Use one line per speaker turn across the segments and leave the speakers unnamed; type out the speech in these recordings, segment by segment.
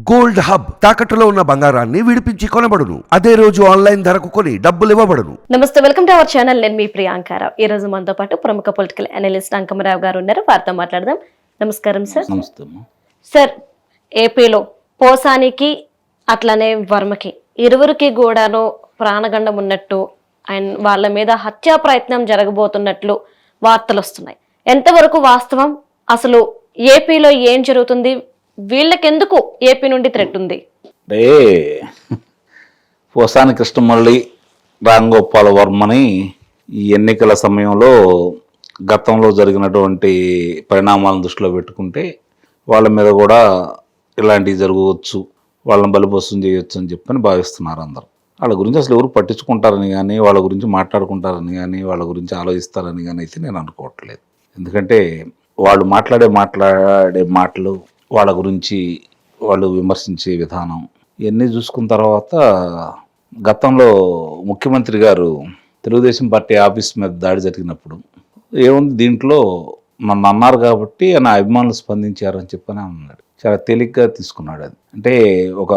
Gold hub తాకట్టులో ఉన్న బంగారాన్ని విడిపించి కొనబడును. అదే రోజు ఆన్లైన్ ధరకు కొని డబ్బులు ఇవ్వబడును.
నమస్తే, వెల్కమ్ టు అవర్ ఛానల్. నేను మీ ప్రియాంకారావు. ఈ రోజు మనతో పాటు ప్రముఖ పొలిటికల్ అనలిస్ట్ అంకమరావు గారు ఉన్నారు. వారితో మాట్లాడదాం. నమస్కారం సార్.
నమస్తే.
సార్, ఏపీలో పోసానికి అట్లనే వర్మకి ఇరువురికి కూడాను ప్రాణగండం ఉన్నట్టు అండ్ వాళ్ళ మీద హత్యా ప్రయత్నం జరగబోతున్నట్లు వార్తలు వస్తున్నాయి. ఎంతవరకు వాస్తవం? అసలు ఏపీలో ఏం జరుగుతుంది? వీళ్ళకెందుకు ఏపీ నుండి థ్రెట్ ఉంది?
అంటే పోసాని కృష్ణమురళి, రామ్ గోపాల్ వర్మని ఈ ఎన్నికల సమయంలో గతంలో జరిగినటువంటి పరిణామాలను దృష్టిలో పెట్టుకుంటే వాళ్ళ మీద కూడా ఇలాంటివి జరగవచ్చు, వాళ్ళని బలిపశం చేయొచ్చు అని చెప్పని భావిస్తున్నారు అందరూ. వాళ్ళ గురించి అసలు ఎవరు పట్టించుకుంటారని కానీ, వాళ్ళ గురించి మాట్లాడుకుంటారని కానీ, వాళ్ళ గురించి ఆలోచిస్తారని కానీ అయితే నేను అనుకోవట్లేదు. ఎందుకంటే వాళ్ళు మాట్లాడే మాటలు, వాళ్ళ గురించి వాళ్ళు విమర్శించే విధానం ఇవన్నీ చూసుకున్న తర్వాత గతంలో ముఖ్యమంత్రి గారు తెలుగుదేశం పార్టీ ఆఫీస్ మీద దాడి జరిగినప్పుడు ఏముంది దీంట్లో నన్ను అన్నారు కాబట్టి నా అభిమానులు స్పందించారని చెప్పని అన్నాడు. చాలా తేలిగ్గా తీసుకున్నాడు అది. అంటే ఒక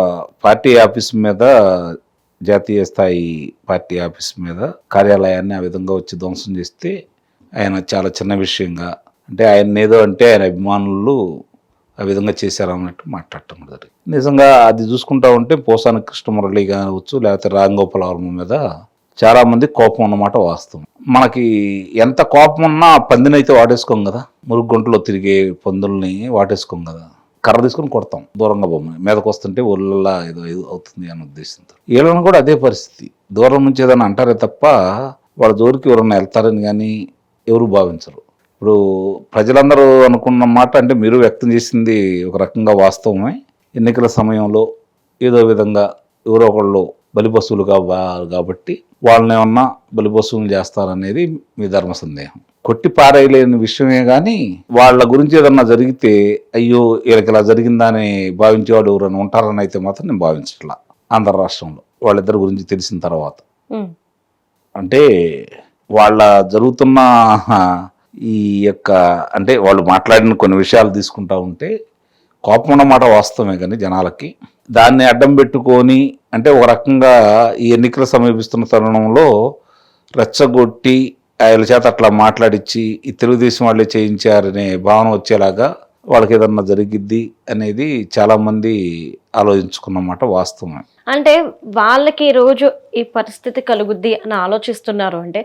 పార్టీ ఆఫీస్ మీద, జాతీయ స్థాయి పార్టీ ఆఫీస్ మీద కార్యాలయాన్ని ఆ విధంగా వచ్చి ధ్వంసం చేస్తే ఆయన చాలా చిన్న విషయంగా, అంటే ఆయన ఏదో అంటే ఆయన అభిమానులు ఆ విధంగా చేశారన్నట్టు మాట్లాడటం జరిగింది. నిజంగా అది చూసుకుంటా ఉంటే పోసాని కృష్ణమురళి కావచ్చు, లేకపోతే రామ్ గోపాల్ వర్మ మీద చాలామంది కోపం ఉన్నమాట వాస్తవం. మనకి ఎంత కోపం ఉన్నా పందినైతే వాటేసుకోం కదా, మురుగుంటలో తిరిగే పందుల్ని వాటేసుకోం కదా, కర్ర తీసుకుని కొడతాం దూరంగా బొమ్మని, మీదకి వస్తుంటే ఒళ్ళల్లా ఏదో అవుతుంది అనే ఉద్దేశంతో. వీళ్ళని కూడా అదే పరిస్థితి. దూరం నుంచి ఏదైనా అంటారే తప్ప వాళ్ళ జోలికి ఎవరన్నా వెళ్తారని కానీ ఎవరు భావించరు. ఇప్పుడు ప్రజలందరూ అనుకున్న మాట, అంటే మీరు వ్యక్తం చేసింది ఒక రకంగా వాస్తవమే. ఎన్నికల సమయంలో ఏదో విధంగా ఎవరో ఒకళ్ళు బలిపశువులు కాబట్టి వాళ్ళని ఏమన్నా బలిపశువులు చేస్తారనేది మీ ధర్మ సందేహం. కొట్టి పారేయలేని విషయమే కానీ వాళ్ళ గురించి ఏదన్నా జరిగితే అయ్యో వీళ్ళకి ఇలా జరిగిందా అని భావించేవాడు ఎవరైనా ఉంటారని అయితే మాత్రం నేను భావించట్లా. ఆంధ్ర రాష్ట్రంలో వాళ్ళిద్దరి గురించి తెలిసిన తర్వాత, అంటే వాళ్ళ జరుగుతున్న ఈ యొక్క, అంటే వాళ్ళు మాట్లాడిన కొన్ని విషయాలు తీసుకుంటా ఉంటే కోపం ఉన్నమాట వాస్తవమే, కానీ జనాలకి దాన్ని అడ్డం పెట్టుకొని, అంటే ఒక రకంగా ఈ ఎన్నికలు సమీపిస్తున్న తరుణంలో రెచ్చగొట్టి ఆయన చేత అట్లా మాట్లాడించి ఈ తెలుగుదేశం వాళ్ళే చేయించారనే భావన వచ్చేలాగా వాళ్ళకి ఏదన్నా జరిగిద్ది అనేది చాలామంది ఆలోచించుకున్నమాట వాస్తవమే.
అంటే వాళ్ళకి రోజు ఈ పరిస్థితి కలుగుద్ది అని ఆలోచిస్తున్నారు అంటే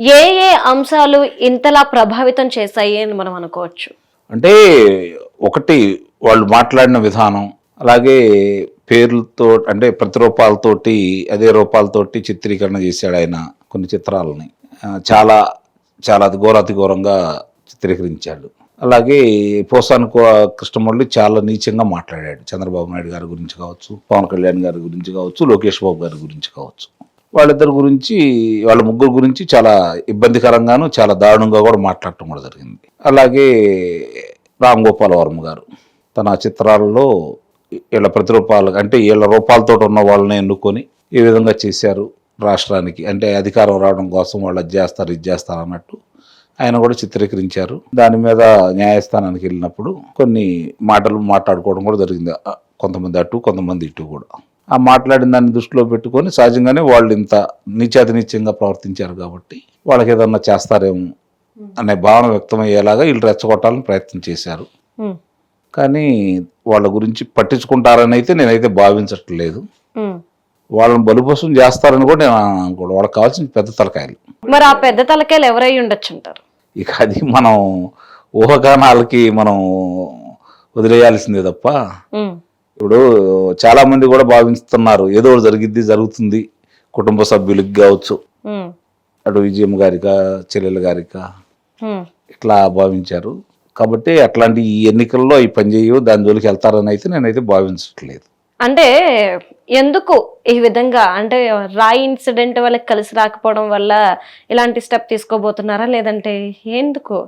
ఏ ఏ అంశాలు ఇంతలా ప్రభావితం చేశాయి అని మనం అనుకోవచ్చు?
అంటే ఒకటి వాళ్ళు మాట్లాడిన విధానం, అలాగే పేర్లతో, అంటే ప్రతిరూపాలతోటి, అదే రూపాలతోటి చిత్రీకరణ చేశాడు ఆయన కొన్ని చిత్రాలని. చాలా చాలా అతి ఘోరంగా చిత్రీకరించాడు. అలాగే పోసాని కృష్ణమురళి చాలా నీచంగా మాట్లాడాడు. చంద్రబాబు నాయుడు గారి గురించి కావచ్చు, పవన్ కళ్యాణ్ గారి గురించి కావచ్చు, లోకేష్ బాబు గారి గురించి కావచ్చు, వాళ్ళిద్దరి గురించి, వాళ్ళ ముగ్గురు గురించి చాలా ఇబ్బందికరంగాను చాలా దారుణంగా కూడా మాట్లాడటం కూడా జరిగింది. అలాగే రామ్ గోపాల్ వర్మ గారు తన చిత్రాలలో వీళ్ళ ప్రతిరూపాలు, అంటే వీళ్ళ రూపాలతో ఉన్న వాళ్ళని ఎన్నుకొని ఈ విధంగా చేశారు రాష్ట్రానికి, అంటే అధికారం రావడం కోసం వాళ్ళు అది చేస్తారు ఇది చేస్తారు అన్నట్టు ఆయన కూడా చిత్రీకరించారు. దాని మీద న్యాయస్థానానికి వెళ్ళినప్పుడు కొన్ని మాటలు మాట్లాడుకోవడం కూడా జరిగింది. కొంతమంది అటు, కొంతమంది ఇటు కూడా. ఆ మాట్లాడిన దాన్ని దృష్టిలో పెట్టుకొని సహజంగానే వాళ్ళు ఇంత నీచంగా ప్రవర్తించారు కాబట్టి వాళ్ళకి ఏదన్నా చేస్తారేమో అనే భావన వ్యక్తమయ్యేలాగా వీళ్ళు రెచ్చగొట్టాలని ప్రయత్నం చేశారు. కానీ వాళ్ళ గురించి పట్టించుకుంటారని అయితే నేనైతే భావించట్లేదు. వాళ్ళని బలిపశం చేస్తారని కూడా నేను అనుకోవడం. వాళ్ళకి కావాల్సిన పెద్ద తలకాయలు.
మరి ఆ పెద్ద తలకాయలు ఎవరై ఉండొచ్చు అంటారు?
ఇక అది మనం ఊహాగానాలకి మనం వదిలేయాల్సిందే తప్ప, ఇప్పుడు చాలా మంది కూడా భావిస్తున్నారు ఏదో జరుగుతుంది కుటుంబ సభ్యులకి కావచ్చు, అటు విజయమ్మ గారికా, చెల్లెల గారికా ఇట్లా భావించారు. కాబట్టి అట్లాంటి ఈ ఎన్నికల్లో ఈ పని చేయవు, దాని జోలికి వెళ్తారని అయితే నేనైతే భావించట్లేదు.
అంటే ఎందుకు ఈ విధంగా, అంటే రాయి ఇన్సిడెంట్ వాళ్ళకి కలిసి రాకపోవడం వల్ల ఇలాంటి స్టెప్ తీసుకోబోతున్నారా, లేదంటే ఎందుకు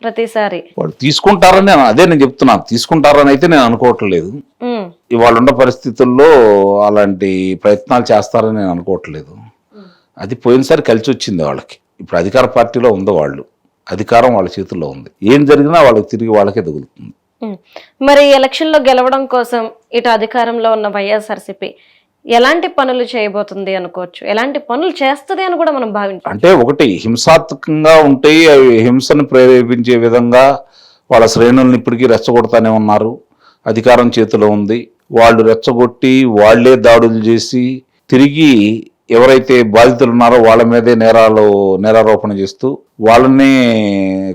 ప్రతిసారి
వాళ్ళు తీసుకుంటారని అదే నేను చెప్తున్నాను. తీసుకుంటారని అయితే నేను అనుకోవట్లేదు. ఇవాళ ఉన్న పరిస్థితుల్లో అలాంటి ప్రయత్నాలు చేస్తారని నేను అనుకోవట్లేదు. అది పోయినసారి కలిసి వచ్చింది వాళ్ళకి. ఇప్పుడు అధికార పార్టీలో ఉంది, వాళ్ళు అధికారం వాళ్ళ చేతుల్లో ఉంది. ఏం జరిగినా వాళ్ళకి తిరిగి వాళ్ళకే తగులుతుంది.
మరి ఎలక్షన్లో గెలవడం కోసం ఇటు అధికారంలో ఉన్న వైఎస్ఆర్సీపీ ఎలాంటి పనులు చేయబోతుంది అనుకోవచ్చు, ఎలాంటి పనులు చేస్తుంది అని కూడా మనం భావించాం.
అంటే ఒకటి హింసాత్మకంగా ఉంటాయి, అవి హింసను ప్రేరేపించే విధంగా వాళ్ళ శ్రేణులను ఇప్పటికీ రెచ్చగొడతానే ఉన్నారు. అధికారం చేతిలో ఉంది, వాళ్ళు రెచ్చగొట్టి వాళ్లే దాడులు చేసి తిరిగి ఎవరైతే బాధితులు ఉన్నారో వాళ్ళ మీదే నేరారోపణ చేస్తూ వాళ్ళనే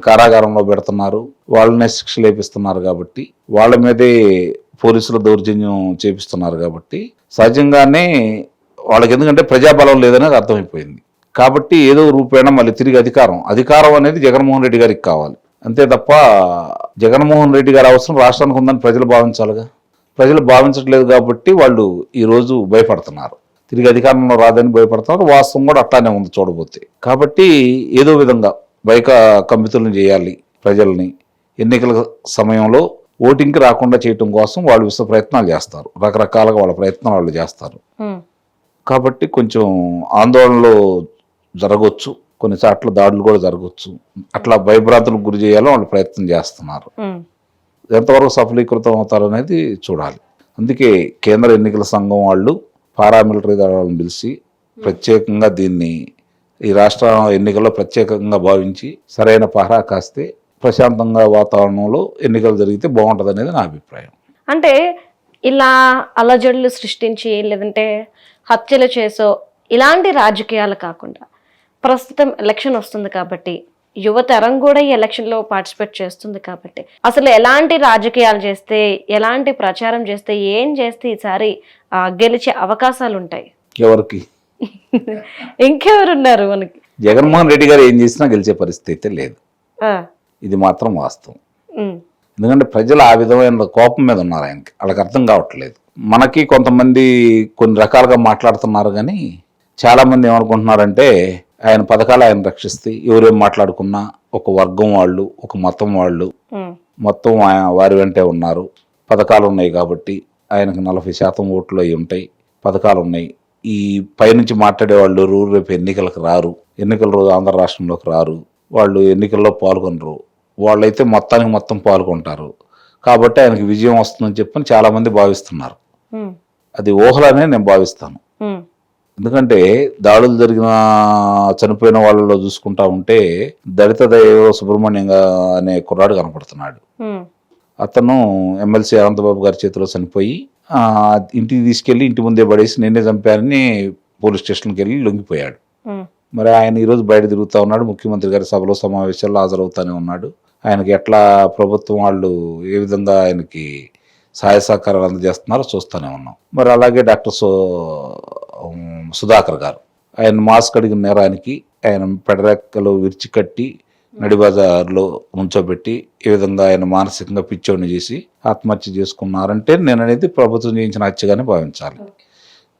కారాగారంలో పెడుతున్నారు, వాళ్ళనే శిక్షలు వేపిస్తున్నారు. కాబట్టి వాళ్ళ మీదే పోలీసుల దౌర్జన్యం చేపిస్తున్నారు. కాబట్టి సహజంగానే వాళ్ళకి ఎందుకంటే ప్రజాబలం లేదనేది అర్థమైపోయింది. కాబట్టి ఏదో రూపేణ మళ్ళీ తిరిగి అధికారం అనేది జగన్మోహన్ రెడ్డి గారికి కావాలి. అంతే తప్ప జగన్మోహన్ రెడ్డి గారి అవసరం రాష్ట్రానికి ఉందని ప్రజలు భావించాలిగా. ప్రజలు భావించట్లేదు కాబట్టి వాళ్ళు ఈరోజు భయపడుతున్నారు, తిరిగి అధికారంలో రాదని భయపడుతున్నారు. వాస్తవం కూడా అట్లానే ఉంది చూడబోతే. కాబట్టి ఏదో విధంగా కంపితులను చేయాలి ప్రజల్ని. ఎన్నికల సమయంలో ఓటింగ్కి రాకుండా చేయటం కోసం వాళ్ళు విశ్వ ప్రయత్నాలు చేస్తారు, రకరకాలుగా వాళ్ళ ప్రయత్నాలు వాళ్ళు చేస్తారు. కాబట్టి కొంచెం ఆందోళనలు జరగవచ్చు, కొన్ని చోట్ల దాడులు కూడా జరగవచ్చు. అట్లా భయభ్రాంతులకు గురి చేయాలో వాళ్ళు ప్రయత్నం చేస్తున్నారు. ఎంతవరకు సఫలీకృతం అవుతారు అనేది చూడాలి. అందుకే కేంద్ర ఎన్నికల సంఘం వాళ్ళు పారామిలిటరీ దళాలను పిలిచి ప్రత్యేకంగా దీన్ని ఈ రాష్ట్ర ఎన్నికల్లో ప్రత్యేకంగా భావించి సరైన పహరా కాస్తే ప్రశాంతంగా వాతావరణంలో ఎన్నికలు జరిగితే బాగుంటుంది అనేది నా అభిప్రాయం.
అంటే ఇలా అలజడులు సృష్టించి లేదంటే హత్యలు చేసో ఇలాంటి రాజకీయాలు కాకుండా ప్రస్తుతం ఎలక్షన్ వస్తుంది కాబట్టి యువతరం కూడా ఈ ఎలక్షన్లో పార్టిసిపేట్ చేస్తుంది కాబట్టి అసలు ఎలాంటి రాజకీయాలు చేస్తే, ఎలాంటి ప్రచారం చేస్తే, ఏం చేస్తే ఈసారి గెలిచే అవకాశాలు ఉంటాయి?
ఎవరికి?
ఇంకెవరున్నారు మనకి?
జగన్మోహన్ రెడ్డి గారు ఏం చేసినా గెలిచే పరిస్థితి అయితే లేదు, ఇది మాత్రం వాస్తవం. ఎందుకంటే ప్రజలు ఆ విధమైన కోపం మీద ఉన్నారు ఆయనకి, వాళ్ళకి అర్థం కావట్లేదు. మనకి కొంతమంది కొన్ని రకాలుగా మాట్లాడుతున్నారు, కానీ చాలా మంది ఏమనుకుంటున్నారంటే ఆయన పథకాలు ఆయన రక్షిస్తే ఎవరేం మాట్లాడుకున్నా ఒక వర్గం వాళ్ళు, ఒక మతం వాళ్ళు మొత్తం వారి వెంటే ఉన్నారు. పథకాలు ఉన్నాయి కాబట్టి ఆయనకు 40% ఓట్లు అయి ఉంటాయి, పథకాలు ఉన్నాయి. ఈ పైనుంచి మాట్లాడే వాళ్ళు రేపు ఎన్నికలకు రారు, ఎన్నికల రోజు ఆంధ్ర రాష్ట్రంలోకి రారు, వాళ్ళు ఎన్నికల్లో పాల్గొనరు, వాళ్ళైతే మొత్తం పాల్గొంటారు. కాబట్టి ఆయనకి విజయం వస్తుందని చెప్పని చాలా మంది భావిస్తున్నారు. అది ఊహలనే నేను భావిస్తాను. ఎందుకంటే దాడులు జరిగిన చనిపోయిన వాళ్ళలో చూసుకుంటా ఉంటే దళిత దైవ సుబ్రహ్మణ్యం అనే కుర్రాడు కనపడుతున్నాడు. అతను ఎమ్మెల్సీ అనంతబాబు గారి చేతిలో చనిపోయి ఇంటికి తీసుకెళ్లి ఇంటి ముందే పడేసి నేనే చంపానని పోలీస్ స్టేషన్కి వెళ్ళి లొంగిపోయాడు. మరి ఆయన ఈరోజు బయట తిరుగుతూ ఉన్నాడు, ముఖ్యమంత్రి గారి సభలో సమావేశాల్లో హాజరవుతానే ఉన్నాడు. ఆయనకి ఎట్లా ప్రభుత్వం వాళ్ళు ఏ విధంగా ఆయనకి సహాయ సహకారాలు అందజేస్తున్నారో చూస్తూనే ఉన్నాం. మరి అలాగే డాక్టర్ సుధాకర్ గారు, ఆయన మాస్క్ అడిగిన నేరానికి ఆయన పెడరెక్కలు విరిచికట్టి నడిబజార్లో ఉంచోబెట్టి ఏ విధంగా ఆయన మానసికంగా పిచ్చోడిని చేసి ఆత్మహత్య చేసుకున్నారంటే నేను అనేది ప్రభుత్వం చేయించిన హత్యగానే భావించాలి.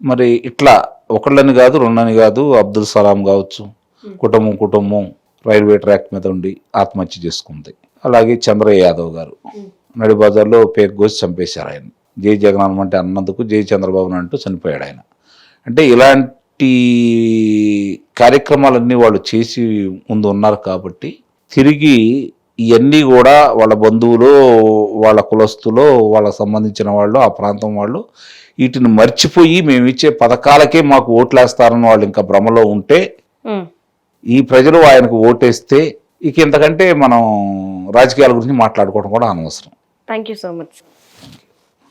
మరి ఇట్లా ఒకళ్ళని కాదు, రెండని కాదు, అబ్దుల్ సలాం కావచ్చు, కుటుంబం రైల్వే ట్రాక్ మీద ఉండి ఆత్మహత్య చేసుకుంది. అలాగే చంద్రయ్య యాదవ్ గారు నడిబజార్లో పేక్ కోసి చంపేశారు. ఆయన జై జగన్ అంటే అన్నందుకు జై చంద్రబాబు అంటూ చనిపోయాడు ఆయన. అంటే ఇలాంటి కార్యక్రమాలన్నీ వాళ్ళు చేసి ముందు ఉన్నారు కాబట్టి తిరిగి ఇవన్నీ కూడా వాళ్ళ బంధువులు, వాళ్ళ కులస్తులు, వాళ్ళకు సంబంధించిన వాళ్ళు, ఆ ప్రాంతం వాళ్ళు వీటిని మర్చిపోయి మేము ఇచ్చే పథకాలకే మాకు ఓట్లేస్తారని వాళ్ళు ఇంకా భ్రమలో ఉంటే ఈ ప్రజలు ఆయనకు ఓటేస్తే ఇక ఇంతకంటే మనం రాజకీయాల గురించి మాట్లాడుకోవడం కూడా అనవసరం.
Thank you so much.